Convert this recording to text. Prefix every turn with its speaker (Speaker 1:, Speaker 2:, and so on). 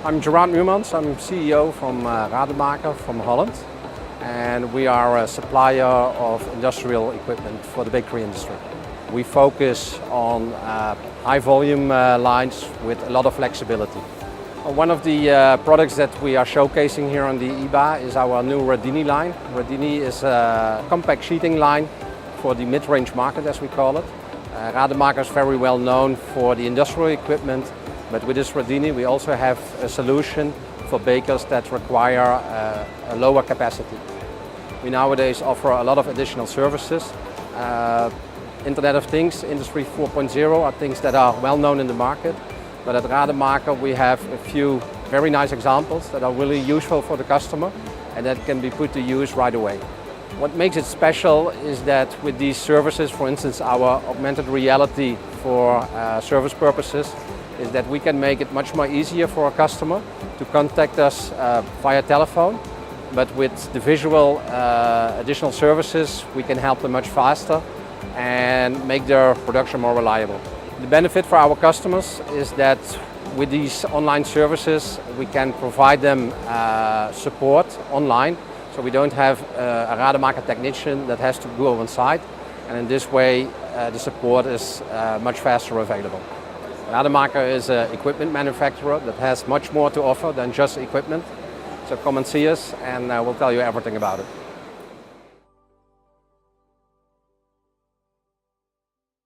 Speaker 1: I'm Gerard Muurmans. I'm CEO from Rademaker from Holland, and we are a supplier of industrial equipment for the bakery industry. We focus on high volume lines with a lot of flexibility. One of the products that we are showcasing here on the IBA is our new Radini line. Radini is a compact sheeting line for the mid-range market, as we call it. Rademaker is very well known for the industrial equipment, but with this Radini we also have a solution for bakers that require a lower capacity. We nowadays offer a lot of additional services. Internet of Things, Industry 4.0 are things that are well known in the market, but at Rademaker we have a few very nice examples that are really useful for the customer and that can be put to use right away. What makes it special is that with these services, for instance our augmented reality for service purposes, is that we can make it much more easier for a customer to contact us via telephone, but with the visual additional services we can help them much faster and make their production more reliable. The benefit for our customers is that with these online services we can provide them support online, so we don't have a Rademaker technician that has to go on site, and in this way the support is much faster available. Rademaker is an equipment manufacturer that has much more to offer than just equipment, so come and see us and we'll tell you everything about it.